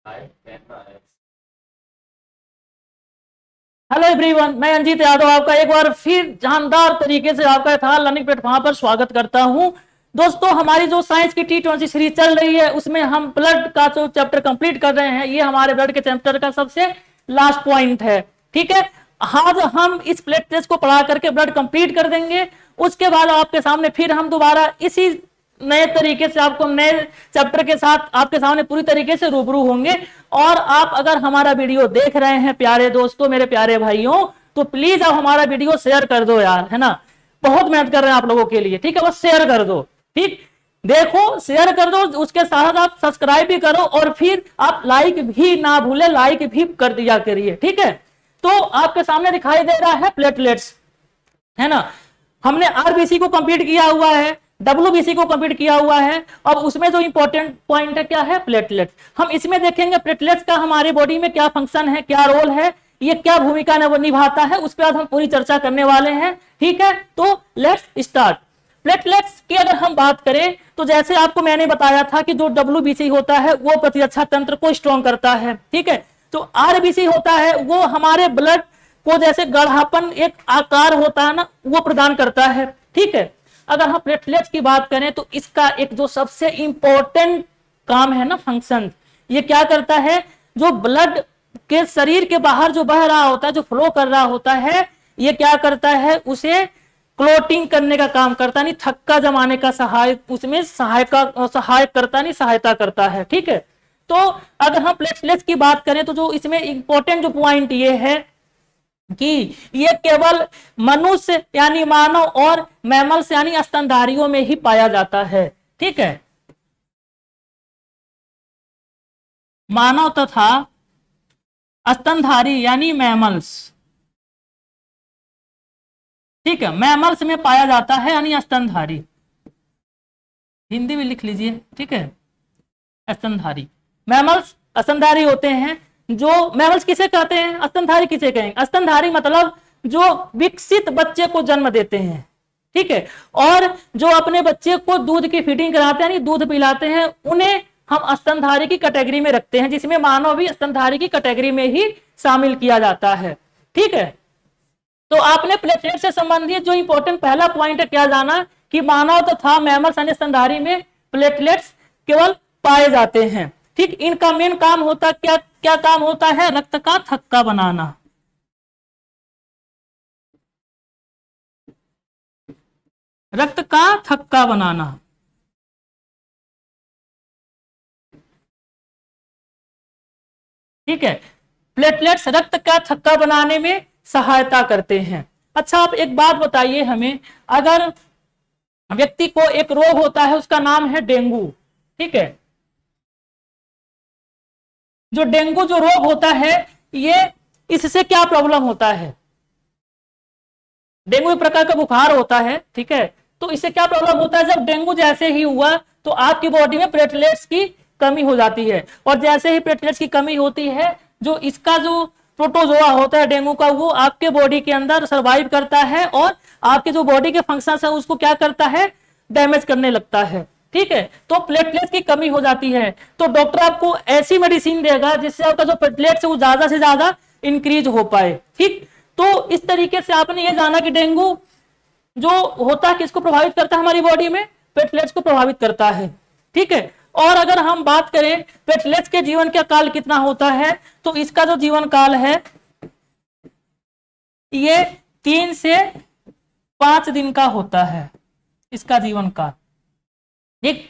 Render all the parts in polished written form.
Hello everyone, मैं अंजीत यादव आपका एक बार फिर जानदार तरीके से आपका था लर्निंग प्लेटफॉर्म पर स्वागत करता हूं। दोस्तों, हमारी जो साइंस की T20 सीरीज चल रही है उसमें हम ब्लड का जो चैप्टर कंप्लीट कर रहे हैं, ये हमारे ब्लड के चैप्टर का सबसे लास्ट पॉइंट है। ठीक है, आज हम इस प्लेट टेस्ट को पढ़ा करके ब्लड कंप्लीट कर देंगे। उसके बाद आपके सामने फिर हम दोबारा इसी नए तरीके से आपको नए चैप्टर के साथ आपके सामने पूरी तरीके से रूबरू होंगे। और आप अगर हमारा वीडियो देख रहे हैं प्यारे दोस्तों, मेरे प्यारे भाइयों, तो प्लीज आप हमारा वीडियो शेयर कर दो यार, है ना। बहुत मेहनत कर रहे हैं आप लोगों के लिए, ठीक है, बस शेयर कर दो। ठीक, देखो शेयर कर दो, उसके साथ आप सब्सक्राइब भी करो और फिर आप लाइक भी ना भूले, लाइक भी कर दिया करिए। ठीक है, तो आपके सामने दिखाई दे रहा है प्लेटलेट्स, है ना। हमने आरबीसी को कंप्लीट किया हुआ है, डब्ल्यूबीसी को कंप्लीट किया हुआ है। अब उसमें जो इंपॉर्टेंट पॉइंट है क्या है, प्लेटलेट्स। हम इसमें देखेंगे प्लेटलेट्स का हमारे बॉडी में क्या फंक्शन है, क्या रोल है, ये क्या भूमिका निभाता है, उस पर आज हम पूरी चर्चा करने वाले हैं। ठीक है, तो लेट्स स्टार्ट। प्लेटलेट्स की अगर हम बात करें तो जैसे आपको मैंने बताया था कि जो डब्ल्यूबीसी होता है वो प्रतिरक्षा तंत्र को स्ट्रॉन्ग करता है। ठीक है, तो आरबीसी होता है वो हमारे ब्लड को जैसे गाढ़ापन, एक आकार होता है ना, वो प्रदान करता है। ठीक है, अगर हम प्लेटलेट्स की बात करें तो इसका एक जो सबसे इंपॉर्टेंट काम है ना, फंक्शन, ये क्या करता है, जो ब्लड के शरीर के बाहर जो बह रहा होता है, जो फ्लो कर रहा होता है, ये क्या करता है, उसे क्लोटिंग करने का काम करता नहीं, थक्का जमाने का सहायक, उसमें सहायक करता नहीं, सहायता करता है। ठीक है, तो अगर हम प्लेटलेट्स की बात करें तो जो इसमें इंपॉर्टेंट जो पॉइंट ये है कि ये केवल मनुष्य यानी मानव और मैमल्स यानी स्तनधारियों में ही पाया जाता है। ठीक है, मानव तथा स्तनधारी यानी मैमल्स, ठीक है, मैमल्स में पाया जाता है यानी स्तनधारी, हिंदी में लिख लीजिए। ठीक है, स्तनधारी, मैमल्स स्तनधारी होते हैं। जो मैमल्स किसे कहते हैं, स्तनधारी किसे कहेंगे, स्तनधारी मतलब जो विकसित बच्चे को जन्म देते हैं। ठीक है, और जो अपने बच्चे को दूध की फीडिंग कराते हैं यानी दूध पिलाते हैं, उन्हें हम स्तनधारी की कैटेगरी में रखते हैं, जिसमें मानव भी स्तनधारी की कैटेगरी में ही शामिल किया जाता है। ठीक है, तो आपने प्लेटलेट से संबंधित जो इंपॉर्टेंट पहला पॉइंट है क्या जाना, कि मानव तथा मैमल्स यानी स्तनधारी में प्लेटलेट्स केवल पाए जाते हैं। ठीक, इनका मेन काम होता क्या क्या काम होता है, रक्त का थक्का बनाना। रक्त का थक्का बनाना, ठीक है, प्लेटलेट्स रक्त का थक्का बनाने में सहायता करते हैं। अच्छा, आप एक बात बताइए हमें, अगर व्यक्ति को एक रोग होता है, उसका नाम है डेंगू। ठीक है, जो डेंगू जो रोग होता है, ये इससे क्या प्रॉब्लम होता है, डेंगू एक प्रकार का बुखार होता है। ठीक है, तो इससे क्या प्रॉब्लम होता है, जब डेंगू जैसे ही हुआ तो आपकी बॉडी में प्लेटलेट्स की कमी हो जाती है, और जैसे ही प्लेटलेट्स की कमी होती है, जो इसका जो प्रोटोजोआ होता है डेंगू का, वो आपके बॉडी के अंदर सर्वाइव करता है और आपके जो बॉडी के फंक्शन है उसको क्या करता है, डैमेज करने लगता है। ठीक है, तो प्लेटलेट्स की कमी हो जाती है, तो डॉक्टर आपको ऐसी मेडिसिन देगा जिससे आपका जो प्लेटलेट्स है वो ज्यादा से ज्यादा इंक्रीज हो पाए। ठीक, तो इस तरीके से आपने ये जाना कि डेंगू जो होता है किसको प्रभावित करता है, हमारी बॉडी में प्लेटलेट्स को प्रभावित करता है। ठीक है, और अगर हम बात करें प्लेटलेट्स के जीवन का काल कितना होता है, तो इसका जो जीवन काल है ये 3 से 5 दिन का होता है, इसका जीवन काल। ठीक,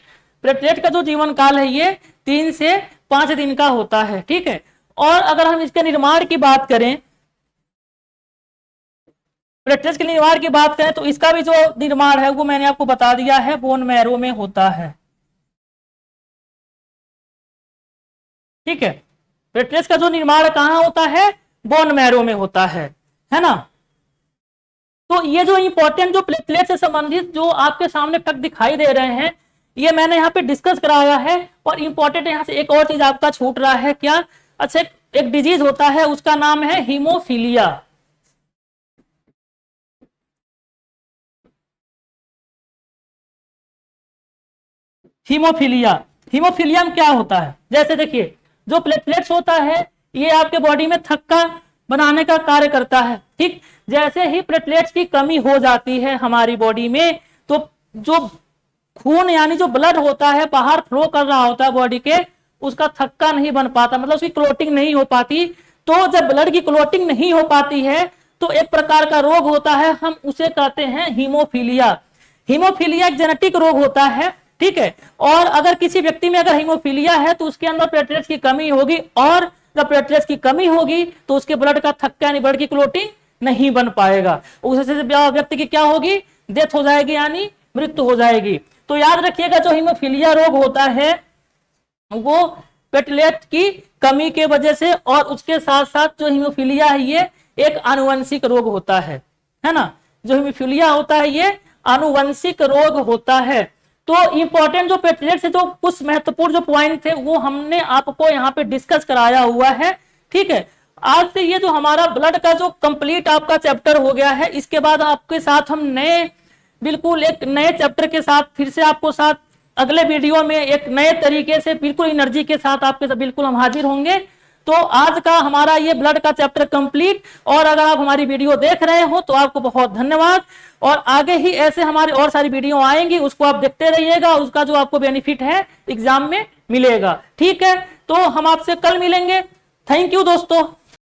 प्लेटलेट का जो जीवन काल है ये 3 से 5 दिन का होता है। ठीक है, और अगर हम इसके निर्माण की बात करें, प्लेटलेट्स के निर्माण की बात करें तो इसका भी जो निर्माण है वो मैंने आपको बता दिया है, बोन मैरो में होता है। ठीक है, प्लेटलेट्स का जो निर्माण कहां होता है, बोन मैरो में होता है ना। तो ये जो इंपॉर्टेंट जो प्लेटलेट से संबंधित जो आपके सामने फैक्ट दिखाई दे रहे हैं, ये मैंने यहाँ पे डिस्कस कराया है। और इंपॉर्टेंट यहाँ से एक और चीज आपका छूट रहा है क्या, अच्छा, एक डिजीज होता है उसका नाम है हीमोफीलिया। हीमोफीलिया, हीमोफीलिया में क्या होता है, जैसे देखिए जो प्लेटलेट्स होता है ये आपके बॉडी में थक्का बनाने का कार्य करता है। ठीक, जैसे ही प्लेटलेट्स की कमी हो जाती है हमारी बॉडी में, तो जो खून यानी जो ब्लड होता है बाहर फ्लो कर रहा होता है बॉडी के, उसका थक्का नहीं बन पाता, मतलब उसकी क्लोटिंग नहीं हो पाती। तो जब ब्लड की क्लोटिंग नहीं हो पाती है तो एक प्रकार का रोग होता है, हम उसे कहते हैं हीमोफीलिया। हीमोफीलिया एक जेनेटिक रोग होता है। ठीक है, और अगर किसी व्यक्ति में अगर हीमोफीलिया है तो उसके अंदर प्लेटलेट्स की कमी होगी, और जब प्लेटलेट्स की कमी होगी तो उसके ब्लड का थक्का यानी ब्लड की क्लोटिंग नहीं बन पाएगा, उससे व्यक्ति की क्या होगी, डेथ हो जाएगी यानी मृत्यु हो जाएगी। तो याद रखिएगा जो हीमोफीलिया रोग होता है वो प्लेटलेट की कमी के वजह से, और उसके साथ साथ जो हीमोफीलिया है ये एक आनुवंशिक रोग होता है ना। जो हीमोफीलिया होता है ये आनुवंशिक रोग होता है। तो इंपॉर्टेंट जो प्लेटलेट से जो कुछ महत्वपूर्ण जो पॉइंट थे वो हमने आपको यहाँ पे डिस्कस कराया हुआ है। ठीक है, आज से ये जो हमारा ब्लड का जो कंप्लीट आपका चैप्टर हो गया है, इसके बाद आपके साथ हम बिल्कुल एक नए चैप्टर के साथ फिर से आपको साथ अगले वीडियो में एक नए तरीके से बिल्कुल एनर्जी के साथ आपके साथ बिल्कुल हम हाजिर होंगे। तो आज का हमारा ये ब्लड का चैप्टर कंप्लीट, और अगर आप हमारी वीडियो देख रहे हो तो आपको बहुत धन्यवाद। और आगे ही ऐसे हमारी और सारी वीडियो आएंगी, उसको आप देखते रहिएगा, उसका जो आपको बेनिफिट है एग्जाम में मिलेगा। ठीक है, तो हम आपसे कल मिलेंगे। थैंक यू दोस्तों।